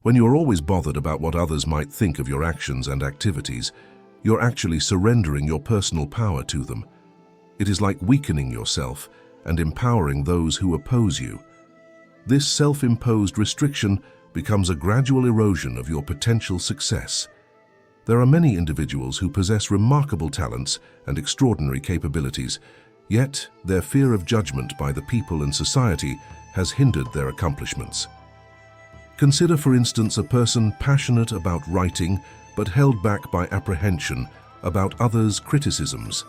When you're always bothered about what others might think of your actions and activities, you're actually surrendering your personal power to them. It is like weakening yourself and empowering those who oppose you. This self-imposed restriction becomes a gradual erosion of your potential success. There are many individuals who possess remarkable talents and extraordinary capabilities, yet their fear of judgment by the people and society has hindered their accomplishments. Consider, for instance, a person passionate about writing but held back by apprehension about others' criticisms.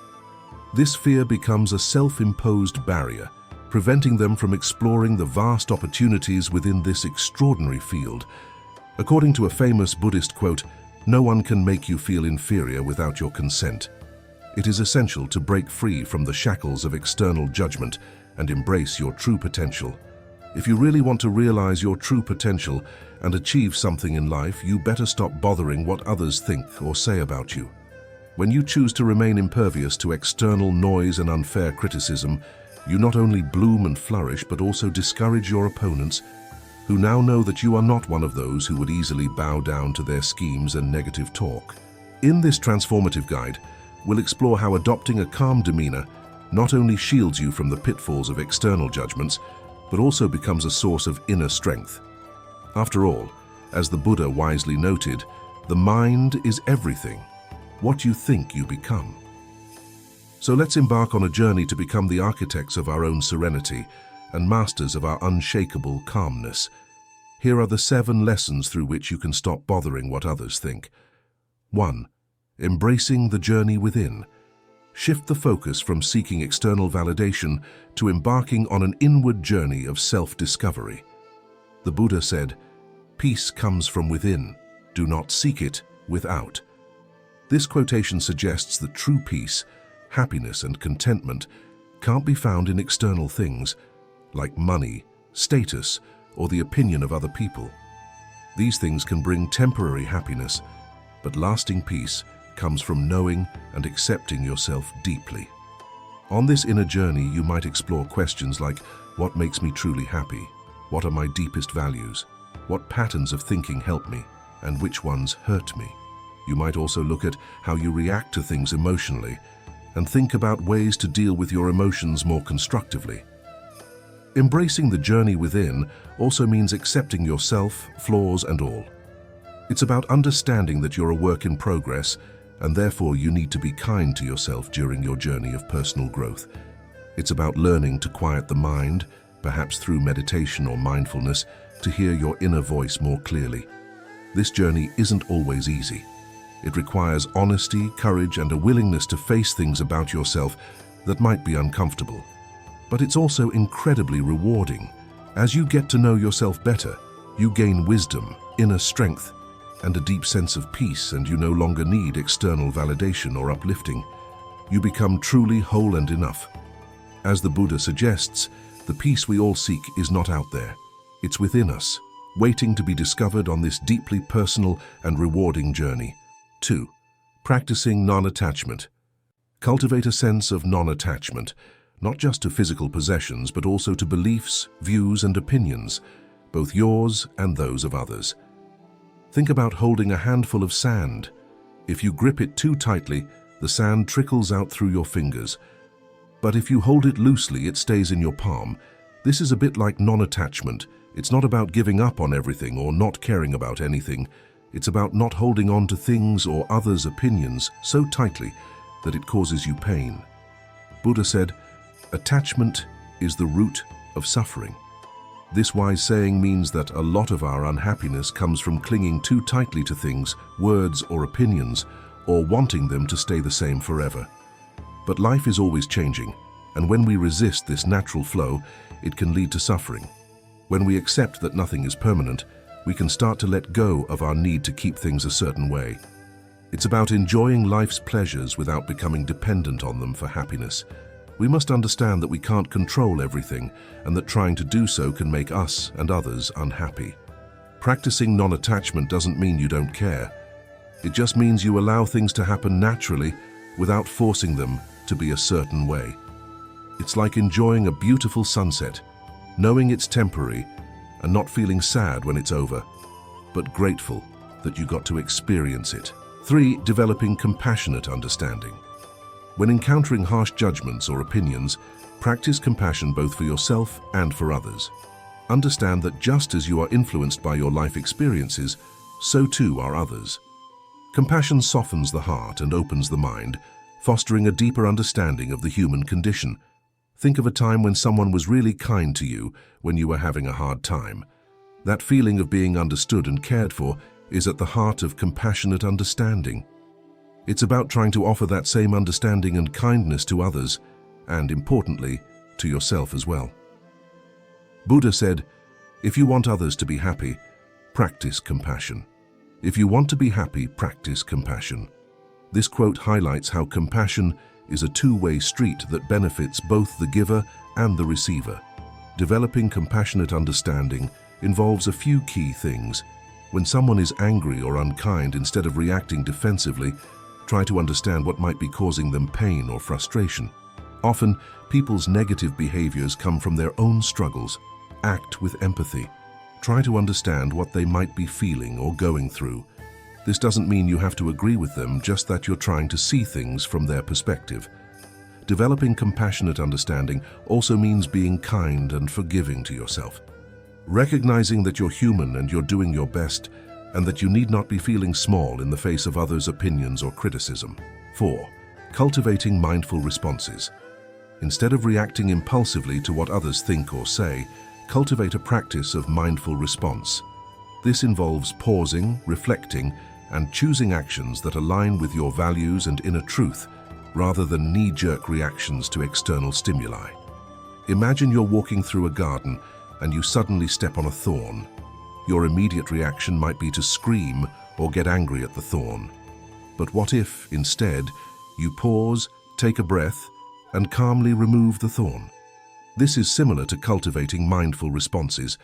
This fear becomes a self-imposed barrier, preventing them from exploring the vast opportunities within this extraordinary field. According to a famous Buddhist quote, "No one can make you feel inferior without your consent." It is essential to break free from the shackles of external judgment and embrace your true potential. If you really want to realize your true potential and achieve something in life, you better stop bothering what others think or say about you. When you choose to remain impervious to external noise and unfair criticism, you not only bloom and flourish, but also discourage your opponents, who now know that you are not one of those who would easily bow down to their schemes and negative talk. In this transformative guide, we'll explore how adopting a calm demeanor not only shields you from the pitfalls of external judgments, but also becomes a source of inner strength. After all, as the Buddha wisely noted, the mind is everything. What you think, you become. So let's embark on a journey to become the architects of our own serenity and masters of our unshakable calmness. Here are the 7 lessons through which you can stop bothering what others think. 1. Embracing the journey within. Shift the focus from seeking external validation to embarking on an inward journey of self-discovery. The Buddha said, "Peace comes from within. Do not seek it without." This quotation suggests that true peace, happiness, and contentment can't be found in external things, like money, status, or the opinion of other people. These things can bring temporary happiness, but lasting peace comes from knowing and accepting yourself deeply. On this inner journey, you might explore questions like, what makes me truly happy? What are my deepest values? What patterns of thinking help me? And which ones hurt me? You might also look at how you react to things emotionally and think about ways to deal with your emotions more constructively. Embracing the journey within also means accepting yourself, flaws and all. It's about understanding that you're a work in progress, and therefore you need to be kind to yourself during your journey of personal growth. It's about learning to quiet the mind, perhaps through meditation or mindfulness, to hear your inner voice more clearly. This journey isn't always easy. It requires honesty, courage, and a willingness to face things about yourself that might be uncomfortable. But it's also incredibly rewarding. As you get to know yourself better, you gain wisdom, inner strength, and a deep sense of peace, and you no longer need external validation or uplifting. You become truly whole and enough. As the Buddha suggests, the peace we all seek is not out there. It's within us, waiting to be discovered on this deeply personal and rewarding journey. 2. Practicing non-attachment. Cultivate a sense of non-attachment, not just to physical possessions, but also to beliefs, views, and opinions, both yours and those of others. Think about holding a handful of sand. If you grip it too tightly, the sand trickles out through your fingers. But if you hold it loosely, it stays in your palm. This is a bit like non-attachment. It's not about giving up on everything or not caring about anything. It's about not holding on to things or others' opinions so tightly that it causes you pain. Buddha said, "Attachment is the root of suffering." This wise saying means that a lot of our unhappiness comes from clinging too tightly to things, words, or opinions, or wanting them to stay the same forever. But life is always changing, and when we resist this natural flow, it can lead to suffering. When we accept that nothing is permanent, we can start to let go of our need to keep things a certain way. It's about enjoying life's pleasures without becoming dependent on them for happiness. We must understand that we can't control everything, and that trying to do so can make us and others unhappy. Practicing non-attachment doesn't mean you don't care. It just means you allow things to happen naturally without forcing them to be a certain way. It's like enjoying a beautiful sunset, knowing it's temporary and not feeling sad when it's over. but grateful that you got to experience it. 3. Developing compassionate understanding. When encountering harsh judgments or opinions, practice compassion both for yourself and for others. Understand that just as you are influenced by your life experiences, so too are others. Compassion softens the heart and opens the mind, fostering a deeper understanding of the human condition. Think of a time when someone was really kind to you when you were having a hard time. That feeling of being understood and cared for is at the heart of compassionate understanding. It's about trying to offer that same understanding and kindness to others, and importantly, to yourself as well. Buddha said, "If you want others to be happy, practice compassion. If you want to be happy, practice compassion." This quote highlights how compassion is a two-way street that benefits both the giver and the receiver. Developing compassionate understanding involves a few key things. When someone is angry or unkind, instead of reacting defensively, try to understand what might be causing them pain or frustration. Often, people's negative behaviors come from their own struggles. Act with empathy. Try to understand what they might be feeling or going through. This doesn't mean you have to agree with them, just that you're trying to see things from their perspective. Developing compassionate understanding also means being kind and forgiving to yourself. Recognizing that you're human and you're doing your best, and that you need not be feeling small in the face of others' opinions or criticism. 4. Cultivating mindful responses. Instead of reacting impulsively to what others think or say, cultivate a practice of mindful response. This involves pausing, reflecting, and choosing actions that align with your values and inner truth, rather than knee-jerk reactions to external stimuli. Imagine you're walking through a garden and you suddenly step on a thorn. Your immediate reaction might be to scream or get angry at the thorn. But what if, instead, you pause, take a breath, and calmly remove the thorn? This is similar to cultivating mindful responses.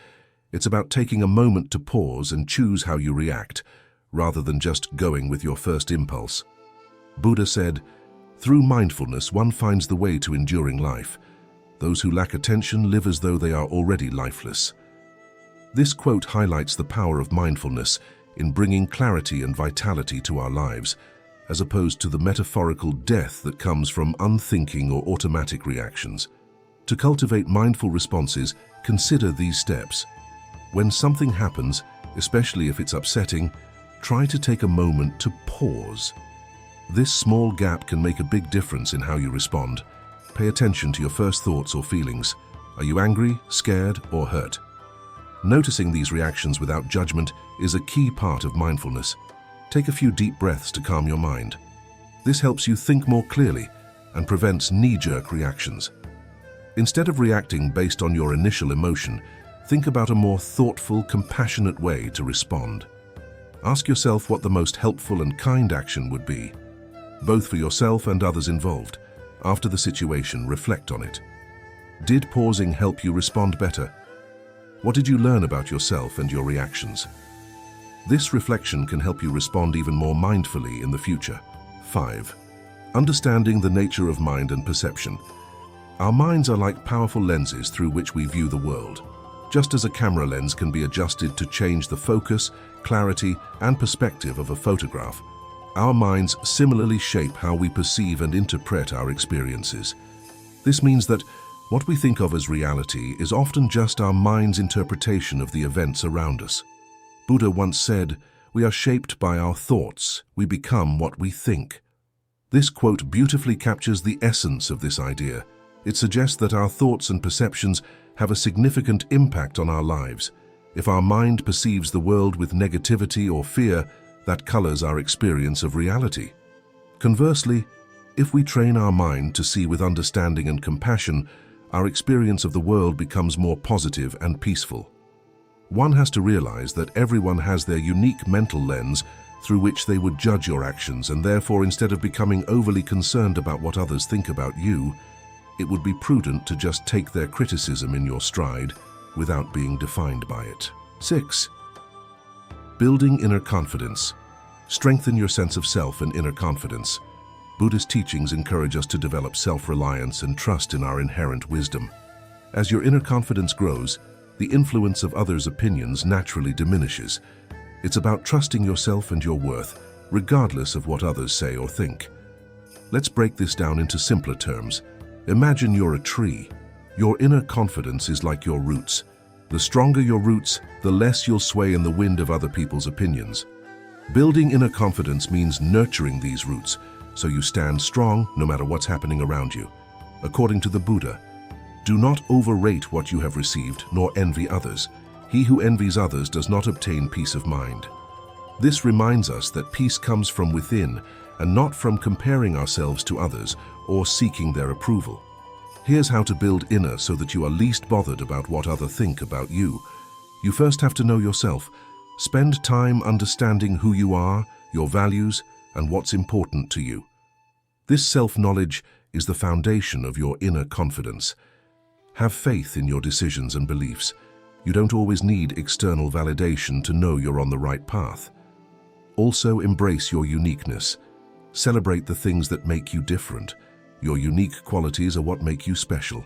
It's about taking a moment to pause and choose how you react, rather than just going with your first impulse. Buddha said, "Through mindfulness, one finds the way to enduring life. Those who lack attention live as though they are already lifeless." This quote highlights the power of mindfulness in bringing clarity and vitality to our lives, as opposed to the metaphorical death that comes from unthinking or automatic reactions. To cultivate mindful responses, consider these steps. When something happens, especially if it's upsetting, try to take a moment to pause. This small gap can make a big difference in how you respond. Pay attention to your first thoughts or feelings. Are you angry, scared, or hurt? Noticing these reactions without judgment is a key part of mindfulness. Take a few deep breaths to calm your mind. This helps you think more clearly and prevents knee-jerk reactions. Instead of reacting based on your initial emotion, think about a more thoughtful, compassionate way to respond. Ask yourself what the most helpful and kind action would be, both for yourself and others involved. After the situation, reflect on it. Did pausing help you respond better? What did you learn about yourself and your reactions? This reflection can help you respond even more mindfully in the future. 5. Understanding the nature of mind and perception. Our minds are like powerful lenses through which we view the world. Just as a camera lens can be adjusted to change the focus, clarity, and perspective of a photograph, our minds similarly shape how we perceive and interpret our experiences. This means that what we think of as reality is often just our mind's interpretation of the events around us. Buddha once said, "We are shaped by our thoughts. We become what we think." This quote beautifully captures the essence of this idea. It suggests that our thoughts and perceptions have a significant impact on our lives. If our mind perceives the world with negativity or fear, that colors our experience of reality. Conversely, if we train our mind to see with understanding and compassion, our experience of the world becomes more positive and peaceful. One has to realize that everyone has their unique mental lens through which they would judge your actions, and therefore, instead of becoming overly concerned about what others think about you, it would be prudent to just take their criticism in your stride without being defined by it. 6. Building inner confidence. Strengthen your sense of self and inner confidence. Buddhist teachings encourage us to develop self-reliance and trust in our inherent wisdom. As your inner confidence grows, the influence of others' opinions naturally diminishes. It's about trusting yourself and your worth, regardless of what others say or think. Let's break this down into simpler terms. Imagine you're a tree. Your inner confidence is like your roots. The stronger your roots, the less you'll sway in the wind of other people's opinions. Building inner confidence means nurturing these roots, so you stand strong no matter what's happening around you. According to the Buddha, do not overrate what you have received, nor envy others. He who envies others does not obtain peace of mind. This reminds us that peace comes from within and not from comparing ourselves to others or seeking their approval. Here's how to build inner so that you are least bothered about what others think about you. You first have to know yourself. Spend time understanding who you are, your values, and what's important to you. This self-knowledge is the foundation of your inner confidence. Have faith in your decisions and beliefs. You don't always need external validation to know you're on the right path. Also, embrace your uniqueness. Celebrate the things that make you different. Your unique qualities are what make you special,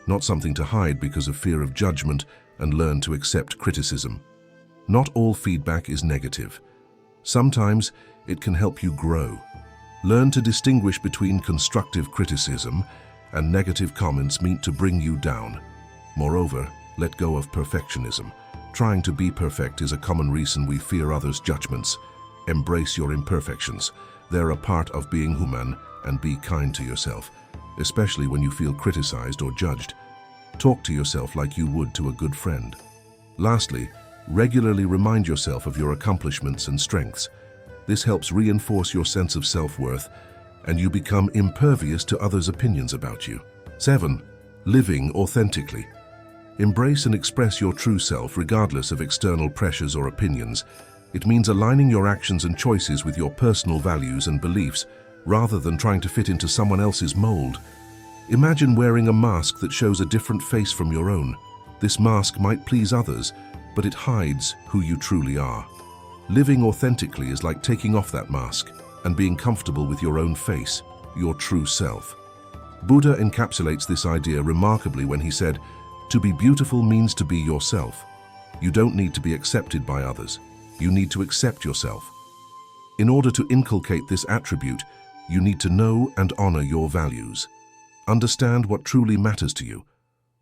not something to hide because of fear of judgment, and learn to accept criticism. Not all feedback is negative. Sometimes it can help you grow. Learn to distinguish between constructive criticism and negative comments meant to bring you down. Moreover, let go of perfectionism. Trying to be perfect is a common reason we fear others' judgments. Embrace your imperfections. They're a part of being human, and be kind to yourself, especially when you feel criticized or judged. Talk to yourself like you would to a good friend. Lastly, regularly remind yourself of your accomplishments and strengths. This helps reinforce your sense of self-worth, and you become impervious to others' opinions about you. 7. Living authentically. Embrace and express your true self regardless of external pressures or opinions. It means aligning your actions and choices with your personal values and beliefs, rather than trying to fit into someone else's mold. Imagine wearing a mask that shows a different face from your own. This mask might please others, but it hides who you truly are. Living authentically is like taking off that mask and being comfortable with your own face, your true self. Buddha encapsulates this idea remarkably when he said, "To be beautiful means to be yourself." You don't need to be accepted by others. You need to accept yourself. In order to inculcate this attribute, you need to know and honor your values. Understand what truly matters to you.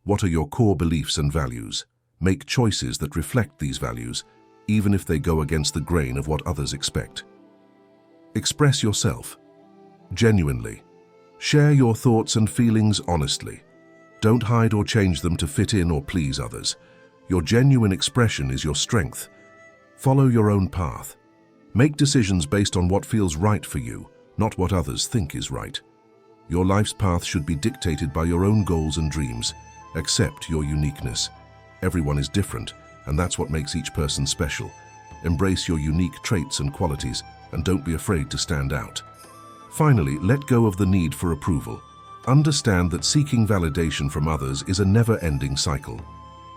What are your core beliefs and values? Make choices that reflect these values, even if they go against the grain of what others expect. Express yourself genuinely. Share your thoughts and feelings honestly. Don't hide or change them to fit in or please others. Your genuine expression is your strength. Follow your own path. Make decisions based on what feels right for you, not what others think is right. Your life's path should be dictated by your own goals and dreams. Accept your uniqueness. Everyone is different, and that's what makes each person special. Embrace your unique traits and qualities, and don't be afraid to stand out. Finally, let go of the need for approval. Understand that seeking validation from others is a never-ending cycle.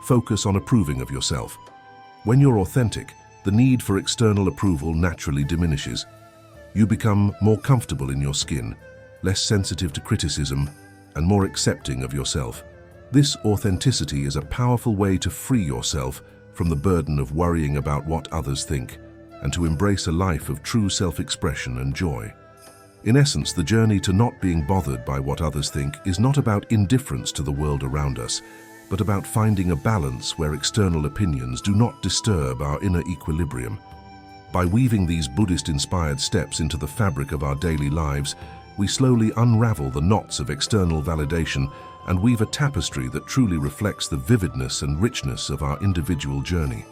Focus on approving of yourself. When you're authentic, the need for external approval naturally diminishes. You become more comfortable in your skin, less sensitive to criticism, and more accepting of yourself. This authenticity is a powerful way to free yourself from the burden of worrying about what others think, and to embrace a life of true self-expression and joy. In essence, the journey to not being bothered by what others think is not about indifference to the world around us, but about finding a balance where external opinions do not disturb our inner equilibrium. By weaving these Buddhist-inspired steps into the fabric of our daily lives, we slowly unravel the knots of external validation and weave a tapestry that truly reflects the vividness and richness of our individual journey.